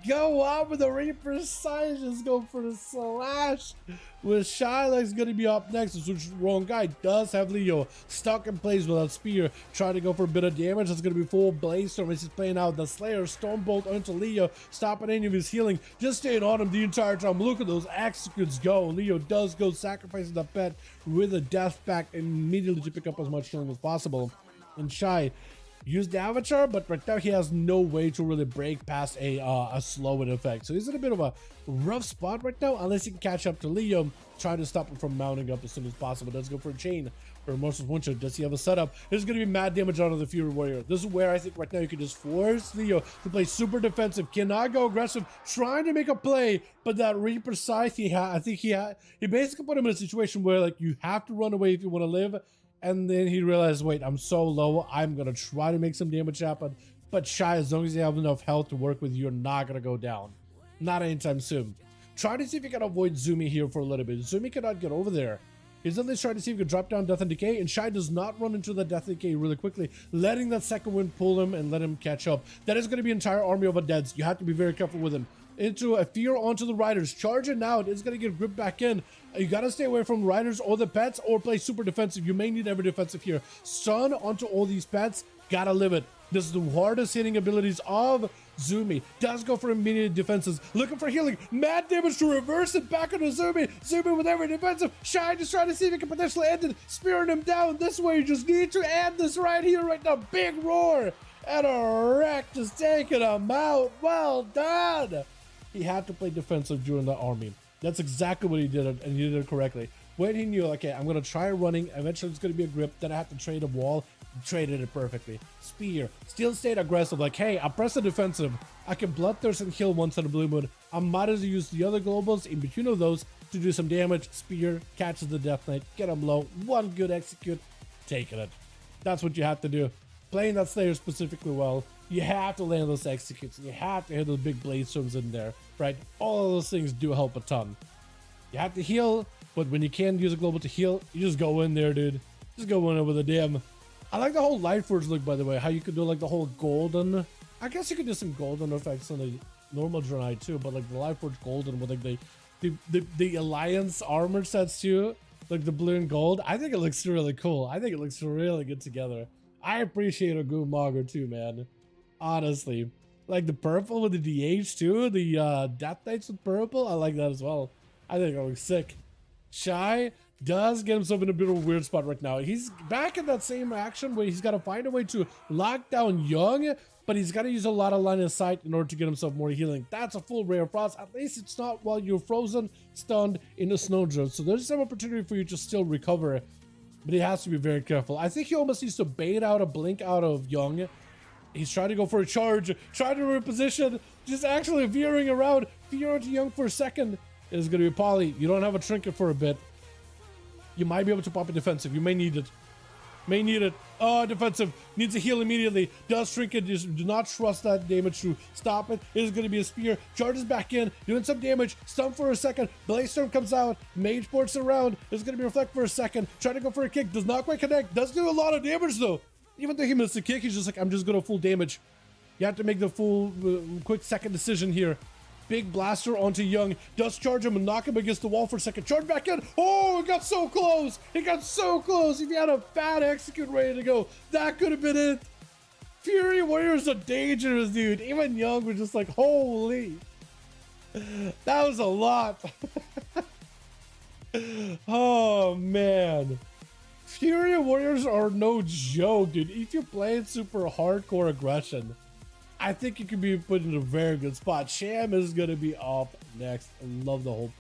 go up with the Reaper Side. Just go for the slash. With Shyla's going to be up next. Which wrong guy does have Leo stuck in place without spear. Trying to go for a bit of damage. That's going to be full Blaze Storm as he's playing out the Slayer. Stormbolt onto Leo. Stopping any of his healing. Just staying on him the entire time. Look at those executes go. Leo does go sacrificing the pet with a death pact immediately to pick up as much healing as possible. And Shy used the avatar, but right now he has no way to really break past a slowing effect. So he's in a bit of a rough spot right now, unless he can catch up to Leo, trying to stop him from mounting up as soon as possible. Does go for a chain for Remorseless Winter. Does he have a setup? There's going to be mad damage onto the Fury Warrior. This is where I think right now you can just force Leo to play super defensive, cannot go aggressive, trying to make a play, but that Reaper Scythe he basically put him in a situation where like you have to run away if you want to live. And then he realized, wait, I'm so low, I'm going to try to make some damage happen. But Shy, as long as you have enough health to work with, you're not going to go down. Not anytime soon. Try to see if you can avoid Zumi here for a little bit. Zumi cannot get over there. He's at least trying to see if he can drop down Death and Decay, and Shy does not run into the Death and Decay really quickly, letting that second wind pull him and let him catch up. That is going to be an entire army of undeads. You have to be very careful with him. Into a fear onto the riders, charging out. It's gonna get gripped back in. You gotta stay away from riders or the pets, or play super defensive. You may need every defensive here. Stun onto all these pets, gotta live it. This is the hardest hitting abilities of Zumi. Does go for immediate defenses, looking for healing. Mad damage to reverse it back into Zumi. Zumi with every defensive. Shy just trying to see if he can potentially end it, spearing him down this way. You just need to end this right here, right now. Big roar and a wreck, just taking him out. Well done. He had to play defensive during the army. That's exactly what he did, and he did it correctly. When he knew, okay, I'm going to try running, eventually it's going to be a grip, then I have to trade a wall, traded it perfectly. Spear, still stayed aggressive, like, hey, I press the defensive, I can Bloodthirst and heal once on a Blue Moon. I might as well use the other globals in between of those to do some damage. Spear, catches the Death Knight, get him low, one good execute, taking it. That's what you have to do. Playing that Slayer specifically well, you have to land those executes. You have to hit those big Blade Storms in there, right? All of those things do help a ton. You have to heal, but when you can't use a global to heal, you just go in there, dude. Just go in there with a damn. I like the whole Lightforge look, by the way. How you could do like the whole golden. I guess you could do some golden effects on the normal Draenei too, but like the Lightforge golden with like the Alliance armor sets too, like the blue and gold. I think it looks really cool. I think it looks really good together. I appreciate a good Mogger too, man. Honestly, like the purple with the DH too, the Death Knights with purple, I like that as well. I think it looks sick. Shy does get himself in a bit of a weird spot right now. He's back in that same action where he's got to find a way to lock down Young, but he's got to use a lot of line of sight in order to get himself more healing. That's a full Ray of Frost. At least it's not while you're frozen, stunned in a snowdrift. So there's some opportunity for you to still recover, but he has to be very careful. I think he almost needs to bait out a blink out of Young. He's trying to go for a charge, trying to reposition, just actually veering around. Veer onto Young for a second. It's going to be Polly. You don't have a trinket for a bit. You might be able to pop a defensive. You may need it. May need it. Oh, defensive. Needs a heal immediately. Does trinket. Just do not trust that damage to stop it. It is going to be a spear. Charges back in. Doing some damage. Stun for a second. Blaze Storm comes out. Mage ports around. It's going to be reflect for a second. Trying to go for a kick. Does not quite connect. Does do a lot of damage though. Even though he missed the kick, he's just like, I'm just going to full damage. You have to make the full quick second decision here. Big blaster onto Young. Does charge him and knock him against the wall for a second. Charge back in. Oh, it got so close. It got so close. If you had a fat execute ready to go, that could have been it. Fury Warrior's a dangerous dude. Even Young was just like, holy. That was a lot. Oh, man. Fury Warriors are no joke, dude. If you're playing super hardcore aggression, I think you could be put in a very good spot. Sham is going to be up next. I love the whole